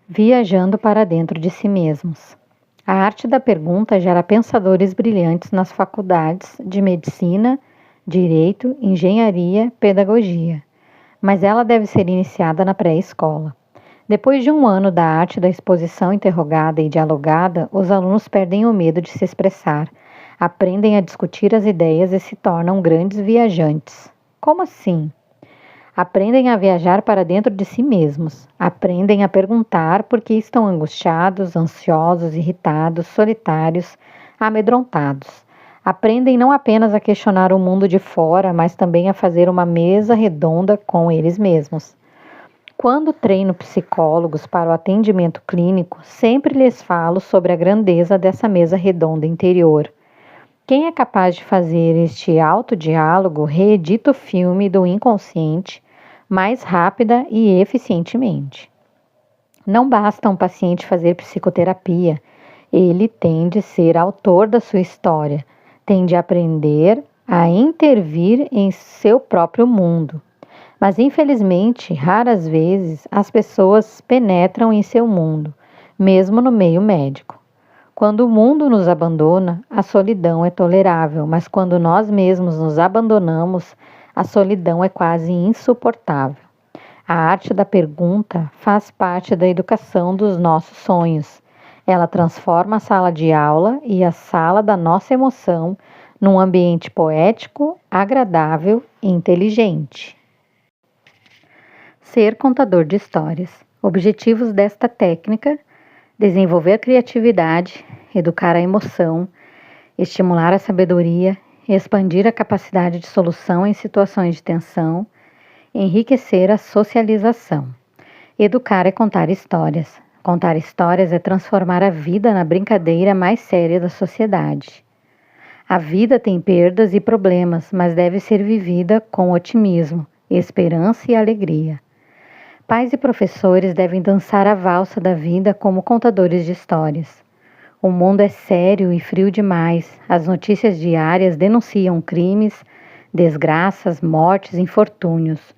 Viajando para dentro de si mesmos. A arte da pergunta gera pensadores brilhantes nas faculdades de medicina, direito, engenharia, pedagogia, mas ela deve ser iniciada na pré-escola. Depois de um ano da arte da exposição interrogada e dialogada, os alunos perdem o medo de se expressar, aprendem a discutir as ideias e se tornam grandes viajantes. Como assim? Aprendem a viajar para dentro de si mesmos. Aprendem a perguntar por que estão angustiados, ansiosos, irritados, solitários, amedrontados. Aprendem não apenas a questionar o mundo de fora, mas também a fazer uma mesa redonda com eles mesmos. Quando treino psicólogos para o atendimento clínico, sempre lhes falo sobre a grandeza dessa mesa redonda interior. Quem é capaz de fazer este autodiálogo reedita o filme do inconsciente mais rápida e eficientemente. Não basta um paciente fazer psicoterapia, ele tem de ser autor da sua história, tem de aprender a intervir em seu próprio mundo. Mas infelizmente, raras vezes as pessoas penetram em seu mundo, mesmo no meio médico. Quando o mundo nos abandona, a solidão é tolerável, mas quando nós mesmos nos abandonamos, a solidão é quase insuportável. A arte da pergunta faz parte da educação dos nossos sonhos. Ela transforma a sala de aula e a sala da nossa emoção num ambiente poético, agradável e inteligente. Ser contador de histórias. Objetivos desta técnica: desenvolver a criatividade, educar a emoção, estimular a sabedoria, expandir a capacidade de solução em situações de tensão, enriquecer a socialização. Educar é contar histórias. Contar histórias é transformar a vida na brincadeira mais séria da sociedade. A vida tem perdas e problemas, mas deve ser vivida com otimismo, esperança e alegria. Pais e professores devem dançar a valsa da vida como contadores de histórias. O mundo é sério e frio demais. As notícias diárias denunciam crimes, desgraças, mortes, infortúnios.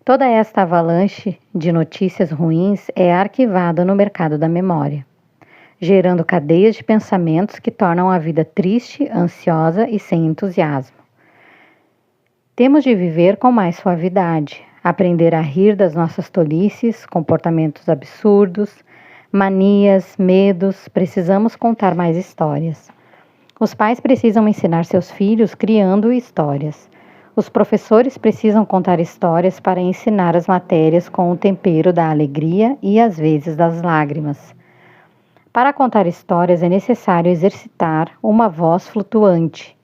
Toda esta avalanche de notícias ruins é arquivada no mercado da memória, gerando cadeias de pensamentos que tornam a vida triste, ansiosa e sem entusiasmo. Temos de viver com mais suavidade, aprender a rir das nossas tolices, comportamentos absurdos, manias, medos. Precisamos contar mais histórias. Os pais precisam ensinar seus filhos criando histórias. Os professores precisam contar histórias para ensinar as matérias com o tempero da alegria e às vezes das lágrimas. Para contar histórias é necessário exercitar uma voz flutuante,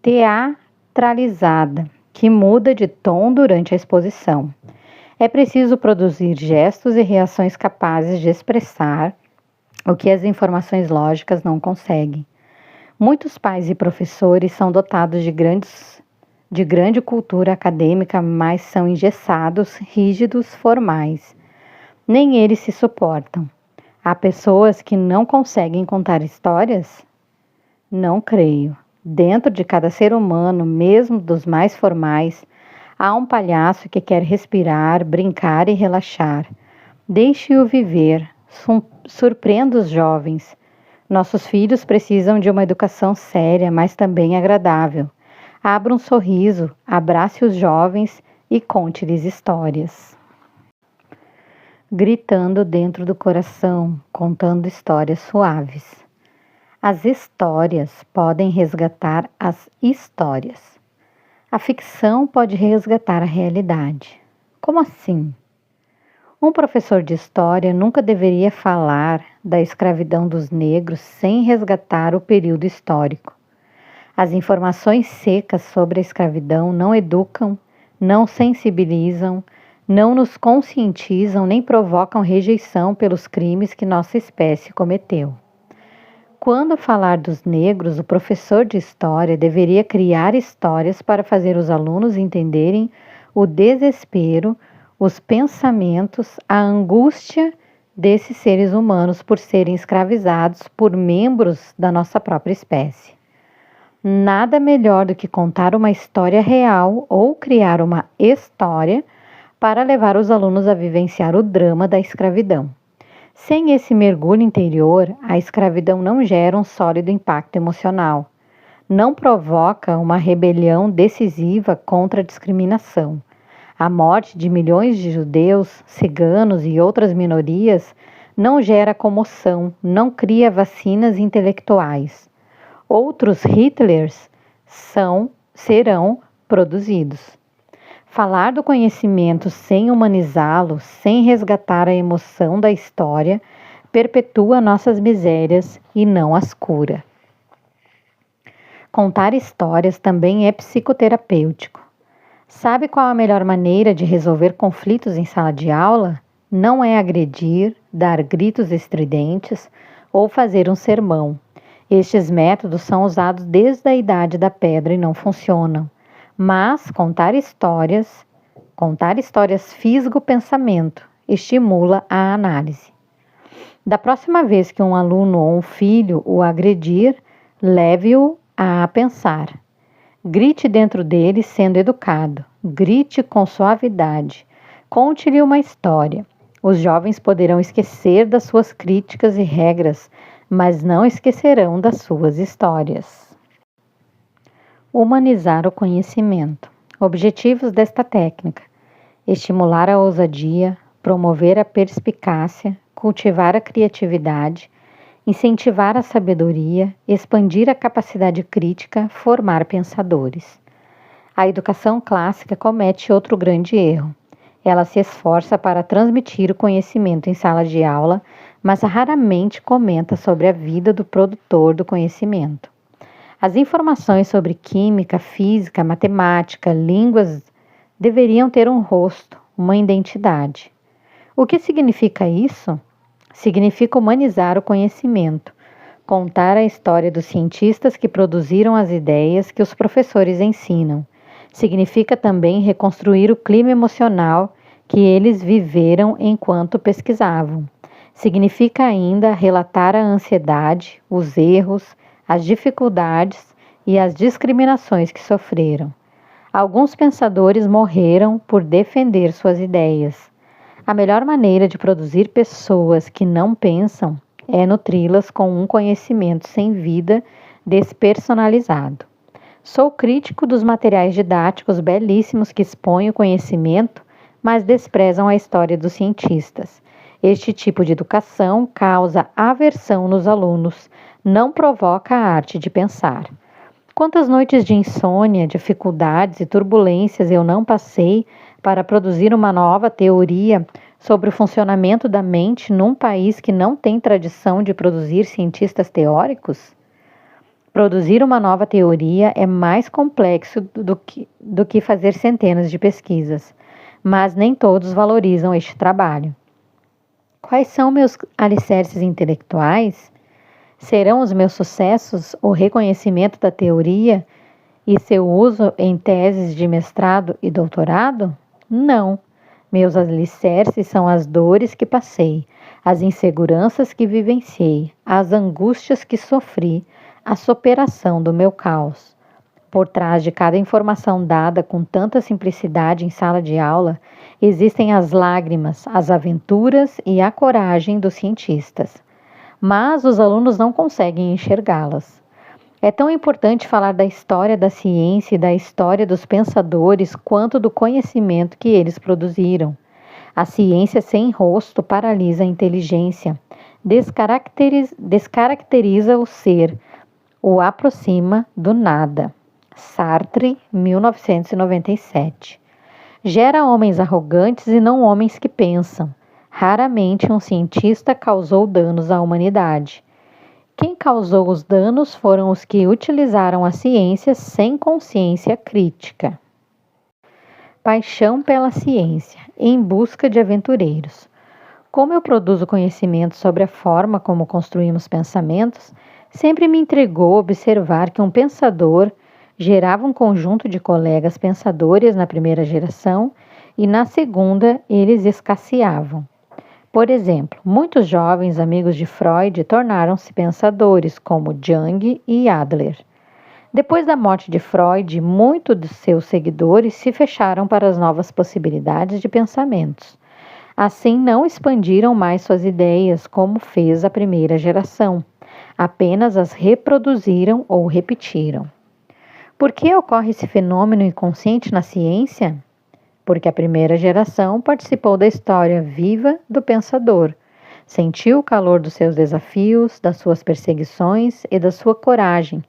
teatralizada, que muda de tom durante a exposição. É preciso produzir gestos e reações capazes de expressar o que as informações lógicas não conseguem. Muitos pais e professores são dotados de grande cultura acadêmica, mas são engessados, rígidos, formais. Nem eles se suportam. Há pessoas que não conseguem contar histórias? Não creio. Dentro de cada ser humano, mesmo dos mais formais, há um palhaço que quer respirar, brincar e relaxar. Deixe-o viver. Surpreenda os jovens. Nossos filhos precisam de uma educação séria, mas também agradável. Abra um sorriso, abrace os jovens e conte-lhes histórias. Gritando dentro do coração, contando histórias suaves. As histórias podem resgatar as histórias. A ficção pode resgatar a realidade. Como assim? Um professor de história nunca deveria falar da escravidão dos negros sem resgatar o período histórico. As informações secas sobre a escravidão não educam, não sensibilizam, não nos conscientizam nem provocam rejeição pelos crimes que nossa espécie cometeu. Quando falar dos negros, o professor de história deveria criar histórias para fazer os alunos entenderem o desespero, os pensamentos, a angústia desses seres humanos por serem escravizados por membros da nossa própria espécie. Nada melhor do que contar uma história real ou criar uma história para levar os alunos a vivenciar o drama da escravidão. Sem esse mergulho interior, a escravidão não gera um sólido impacto emocional, não provoca uma rebelião decisiva contra a discriminação. A morte de milhões de judeus, ciganos e outras minorias não gera comoção, não cria vacinas intelectuais. Outros Hitlers serão produzidos. Falar do conhecimento sem humanizá-lo, sem resgatar a emoção da história, perpetua nossas misérias e não as cura. Contar histórias também é psicoterapêutico. Sabe qual a melhor maneira de resolver conflitos em sala de aula? Não é agredir, dar gritos estridentes ou fazer um sermão. Estes métodos são usados desde a idade da pedra e não funcionam. Mas contar histórias fisga o pensamento, estimula a análise. Da próxima vez que um aluno ou um filho o agredir, leve-o a pensar. Grite dentro dele sendo educado. Grite com suavidade. Conte-lhe uma história. Os jovens poderão esquecer das suas críticas e regras, mas não esquecerão das suas histórias. Humanizar o conhecimento. Objetivos desta técnica: estimular a ousadia, promover a perspicácia, cultivar a criatividade, incentivar a sabedoria, expandir a capacidade crítica, formar pensadores. A educação clássica comete outro grande erro. Ela se esforça para transmitir o conhecimento em sala de aula, mas raramente comenta sobre a vida do produtor do conhecimento. As informações sobre química, física, matemática, línguas deveriam ter um rosto, uma identidade. O que significa isso? Significa humanizar o conhecimento, contar a história dos cientistas que produziram as ideias que os professores ensinam. Significa também reconstruir o clima emocional que eles viveram enquanto pesquisavam. Significa ainda relatar a ansiedade, os erros, as dificuldades e as discriminações que sofreram. Alguns pensadores morreram por defender suas ideias. A melhor maneira de produzir pessoas que não pensam é nutri-las com um conhecimento sem vida despersonalizado. Sou crítico dos materiais didáticos belíssimos que expõem o conhecimento, mas desprezam a história dos cientistas. Este tipo de educação causa aversão nos alunos, não provoca a arte de pensar. Quantas noites de insônia, dificuldades e turbulências eu não passei para produzir uma nova teoria sobre o funcionamento da mente num país que não tem tradição de produzir cientistas teóricos? Produzir uma nova teoria é mais complexo do que fazer centenas de pesquisas, mas nem todos valorizam este trabalho. Quais são meus alicerces intelectuais? Serão os meus sucessos o reconhecimento da teoria e seu uso em teses de mestrado e doutorado? Não. Meus alicerces são as dores que passei, as inseguranças que vivenciei, as angústias que sofri, a superação do meu caos. Por trás de cada informação dada com tanta simplicidade em sala de aula, existem as lágrimas, as aventuras e a coragem dos cientistas. Mas os alunos não conseguem enxergá-las. É tão importante falar da história da ciência e da história dos pensadores quanto do conhecimento que eles produziram. A ciência sem rosto paralisa a inteligência, descaracteriza o ser, o aproxima do nada. Sartre, 1997. Gera homens arrogantes e não homens que pensam. Raramente um cientista causou danos à humanidade. Quem causou os danos foram os que utilizaram a ciência sem consciência crítica. Paixão pela ciência, em busca de aventureiros. Como eu produzo conhecimento sobre a forma como construímos pensamentos, sempre me intrigou observar que um pensador gerava um conjunto de colegas pensadores na primeira geração e na segunda eles escasseavam. Por exemplo, muitos jovens amigos de Freud tornaram-se pensadores, como Jung e Adler. Depois da morte de Freud, muitos de seus seguidores se fecharam para as novas possibilidades de pensamentos. Assim, não expandiram mais suas ideias como fez a primeira geração, apenas as reproduziram ou repetiram. Por que ocorre esse fenômeno inconsciente na ciência? Porque a primeira geração participou da história viva do pensador, sentiu o calor dos seus desafios, das suas perseguições e da sua coragem,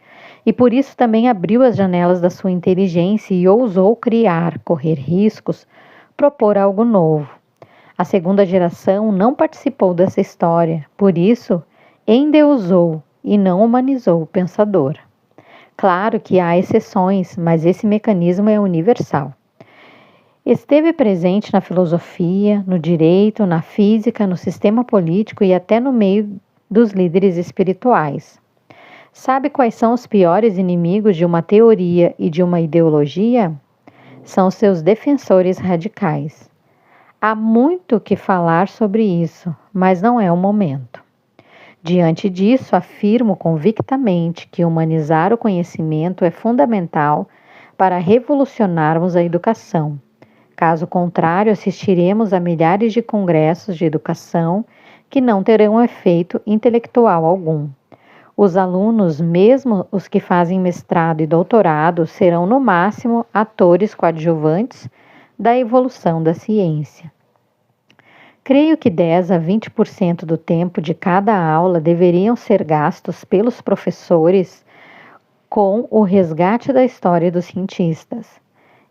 e por isso também abriu as janelas da sua inteligência e ousou criar, correr riscos, propor algo novo. A segunda geração não participou dessa história, por isso endeusou e não humanizou o pensador. Claro que há exceções, mas esse mecanismo é universal. Esteve presente na filosofia, no direito, na física, no sistema político e até no meio dos líderes espirituais. Sabe quais são os piores inimigos de uma teoria e de uma ideologia? São seus defensores radicais. Há muito que falar sobre isso, mas não é o momento. Diante disso, afirmo convictamente que humanizar o conhecimento é fundamental para revolucionarmos a educação. Caso contrário, assistiremos a milhares de congressos de educação que não terão efeito intelectual algum. Os alunos, mesmo os que fazem mestrado e doutorado, serão no máximo atores coadjuvantes da evolução da ciência. Creio que 10 a 20% do tempo de cada aula deveriam ser gastos pelos professores com o resgate da história dos cientistas.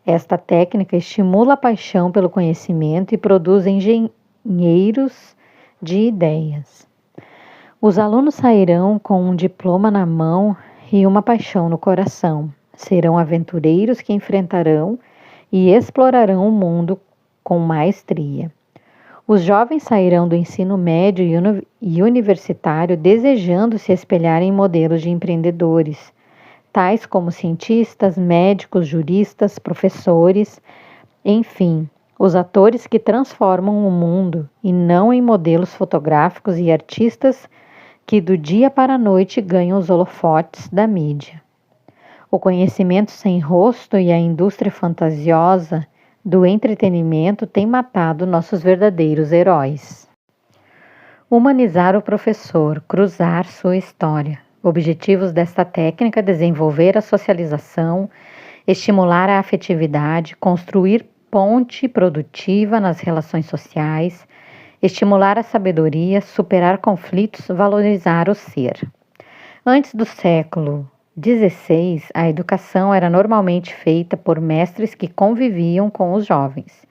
Esta técnica estimula a paixão pelo conhecimento e produz engenheiros de ideias. Os alunos sairão com um diploma na mão e uma paixão no coração. Serão aventureiros que enfrentarão e explorarão o mundo com maestria. Os jovens sairão do ensino médio e universitário desejando se espelhar em modelos de empreendedores, tais como cientistas, médicos, juristas, professores, enfim, os atores que transformam o mundo e não em modelos fotográficos e artistas que do dia para a noite ganham os holofotes da mídia. O conhecimento sem rosto e a indústria fantasiosa do entretenimento têm matado nossos verdadeiros heróis. Humanizar o professor, cruzar sua história. Objetivos desta técnica: desenvolver a socialização, estimular a afetividade, construir ponte produtiva nas relações sociais, estimular a sabedoria, superar conflitos, valorizar o ser. Antes do século XVI, a educação era normalmente feita por mestres que conviviam com os jovens.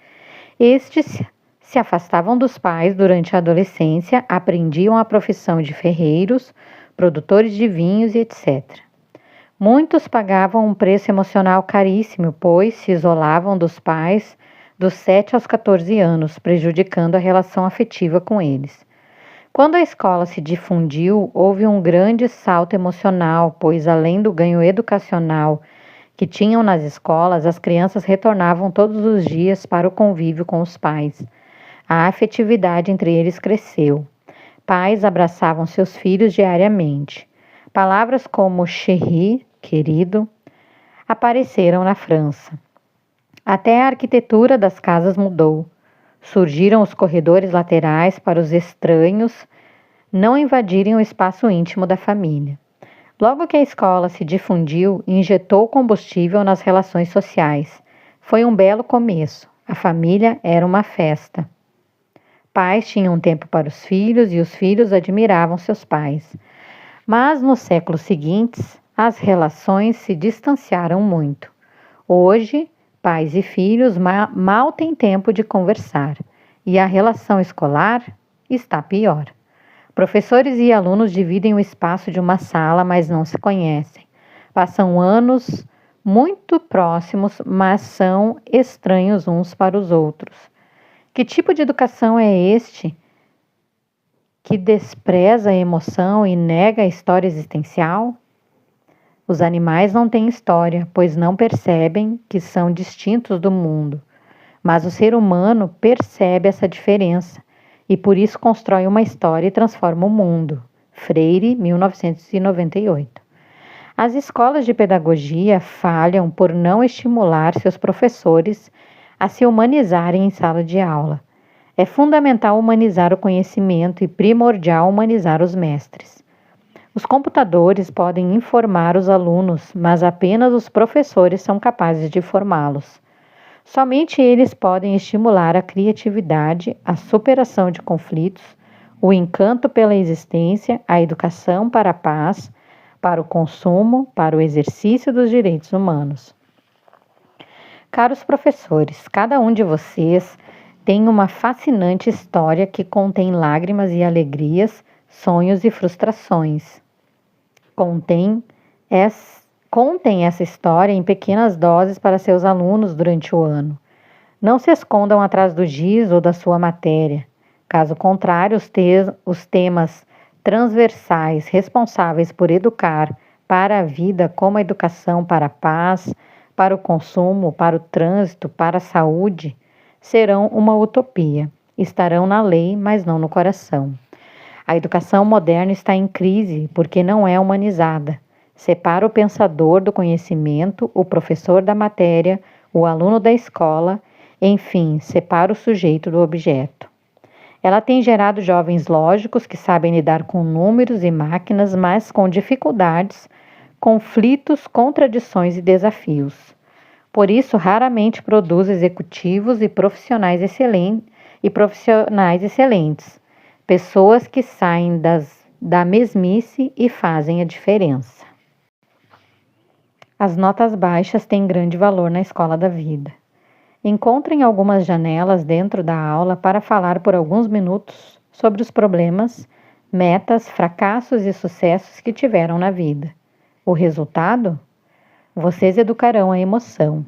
Estes se afastavam dos pais durante a adolescência, aprendiam a profissão de ferreiros, produtores de vinhos e etc. Muitos pagavam um preço emocional caríssimo, pois se isolavam dos pais dos 7 aos 14 anos, prejudicando a relação afetiva com eles. Quando a escola se difundiu, houve um grande salto emocional, pois além do ganho educacional que tinham nas escolas, as crianças retornavam todos os dias para o convívio com os pais. A afetividade entre eles cresceu. Pais abraçavam seus filhos diariamente. Palavras como chéri, querido, apareceram na França. Até a arquitetura das casas mudou. Surgiram os corredores laterais para os estranhos não invadirem o espaço íntimo da família. Logo que a escola se difundiu, injetou combustível nas relações sociais. Foi um belo começo. A família era uma festa. Pais tinham tempo para os filhos e os filhos admiravam seus pais. Mas nos séculos seguintes, as relações se distanciaram muito. Hoje, pais e filhos mal têm tempo de conversar e a relação escolar está pior. Professores e alunos dividem o espaço de uma sala, mas não se conhecem. Passam anos muito próximos, mas são estranhos uns para os outros. Que tipo de educação é este que despreza a emoção e nega a história existencial? Os animais não têm história, pois não percebem que são distintos do mundo. Mas o ser humano percebe essa diferença e por isso constrói uma história e transforma o mundo. Freire, 1998. As escolas de pedagogia falham por não estimular seus professores a se humanizarem em sala de aula. É fundamental humanizar o conhecimento e primordial humanizar os mestres. Os computadores podem informar os alunos, mas apenas os professores são capazes de formá-los. Somente eles podem estimular a criatividade, a superação de conflitos, o encanto pela existência, a educação para a paz, para o consumo, para o exercício dos direitos humanos. Caros professores, cada um de vocês tem uma fascinante história que contém lágrimas e alegrias, sonhos e frustrações. Contem essa história em pequenas doses para seus alunos durante o ano. Não se escondam atrás do giz ou da sua matéria. Caso contrário, os temas transversais responsáveis por educar para a vida, como a educação para a paz, para o consumo, para o trânsito, para a saúde, serão uma utopia. Estarão na lei, mas não no coração. A educação moderna está em crise porque não é humanizada. Separa o pensador do conhecimento, o professor da matéria, o aluno da escola, enfim, separa o sujeito do objeto. Ela tem gerado jovens lógicos que sabem lidar com números e máquinas, mas com dificuldades, conflitos, contradições e desafios. Por isso, raramente produz executivos e profissionais excelentes, pessoas que saem da mesmice e fazem a diferença. As notas baixas têm grande valor na escola da vida. Encontrem algumas janelas dentro da aula para falar por alguns minutos sobre os problemas, metas, fracassos e sucessos que tiveram na vida. O resultado? Vocês educarão a emoção.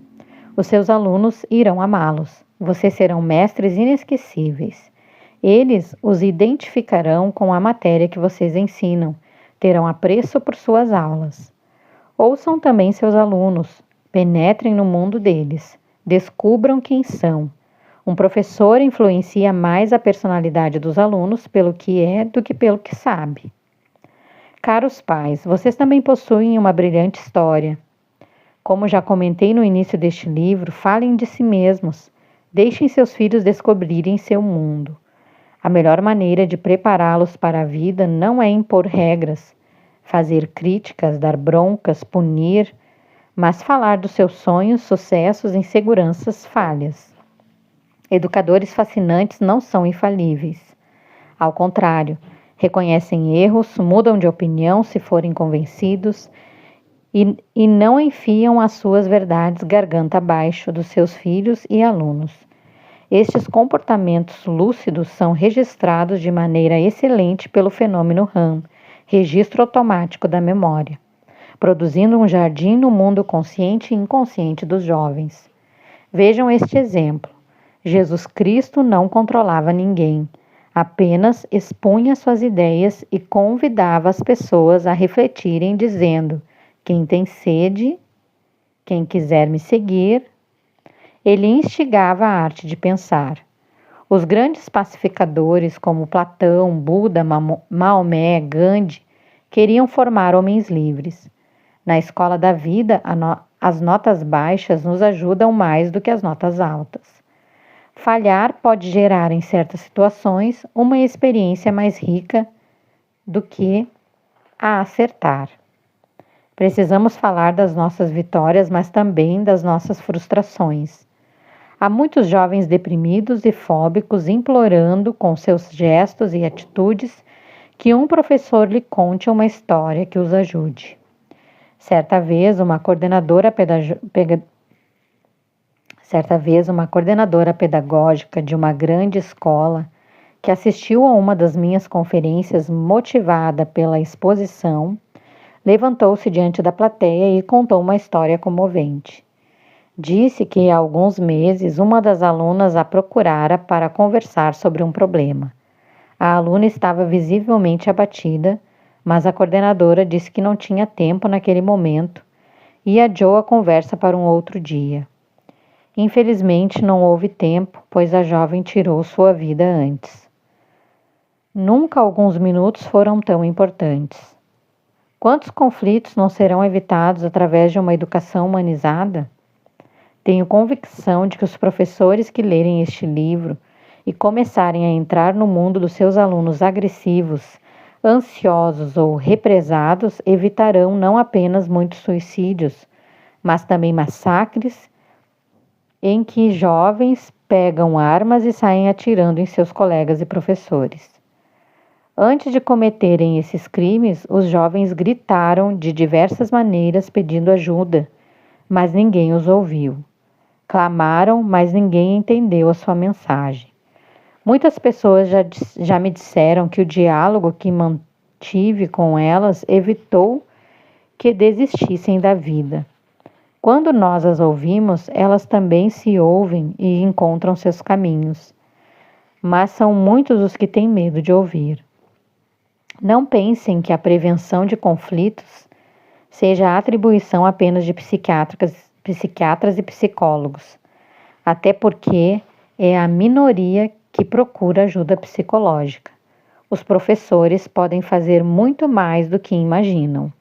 Os seus alunos irão amá-los. Vocês serão mestres inesquecíveis. Eles os identificarão com a matéria que vocês ensinam, terão apreço por suas aulas. Ouçam também seus alunos, penetrem no mundo deles. Descubram quem são. Um professor influencia mais a personalidade dos alunos pelo que é do que pelo que sabe. Caros pais, vocês também possuem uma brilhante história. Como já comentei no início deste livro, falem de si mesmos. Deixem seus filhos descobrirem seu mundo. A melhor maneira de prepará-los para a vida não é impor regras, fazer críticas, dar broncas, punir, mas falar dos seus sonhos, sucessos, inseguranças, falhas. Educadores fascinantes não são infalíveis. Ao contrário, reconhecem erros, mudam de opinião se forem convencidos e não enfiam as suas verdades garganta abaixo dos seus filhos e alunos. Estes comportamentos lúcidos são registrados de maneira excelente pelo fenômeno RAM, registro automático da memória, produzindo um jardim no mundo consciente e inconsciente dos jovens. Vejam este exemplo. Jesus Cristo não controlava ninguém, apenas expunha suas ideias e convidava as pessoas a refletirem, dizendo: quem tem sede, quem quiser me seguir. Ele instigava a arte de pensar. Os grandes pacificadores como Platão, Buda, Maomé, Gandhi queriam formar homens livres. Na escola da vida, as notas baixas nos ajudam mais do que as notas altas. Falhar pode gerar, em certas situações, uma experiência mais rica do que a acertar. Precisamos falar das nossas vitórias, mas também das nossas frustrações. Há muitos jovens deprimidos e fóbicos implorando, com seus gestos e atitudes, que um professor lhe conte uma história que os ajude. Certa vez, uma coordenadora pedagógica de uma grande escola, que assistiu a uma das minhas conferências motivada pela exposição, levantou-se diante da plateia e contou uma história comovente. Disse que há alguns meses uma das alunas a procurara para conversar sobre um problema. A aluna estava visivelmente abatida, mas a coordenadora disse que não tinha tempo naquele momento e adiou a conversa para um outro dia. Infelizmente, não houve tempo, pois a jovem tirou sua vida antes. Nunca alguns minutos foram tão importantes. Quantos conflitos não serão evitados através de uma educação humanizada? Tenho convicção de que os professores que lerem este livro e começarem a entrar no mundo dos seus alunos agressivos, ansiosos ou represados evitarão não apenas muitos suicídios, mas também massacres em que jovens pegam armas e saem atirando em seus colegas e professores. Antes de cometerem esses crimes, os jovens gritaram de diversas maneiras pedindo ajuda, mas ninguém os ouviu. Clamaram, mas ninguém entendeu a sua mensagem. Muitas pessoas já me disseram que o diálogo que mantive com elas evitou que desistissem da vida. Quando nós as ouvimos, elas também se ouvem e encontram seus caminhos. Mas são muitos os que têm medo de ouvir. Não pensem que a prevenção de conflitos seja a atribuição apenas de psiquiatras e psicólogos, até porque é a minoria que procura ajuda psicológica. Os professores podem fazer muito mais do que imaginam.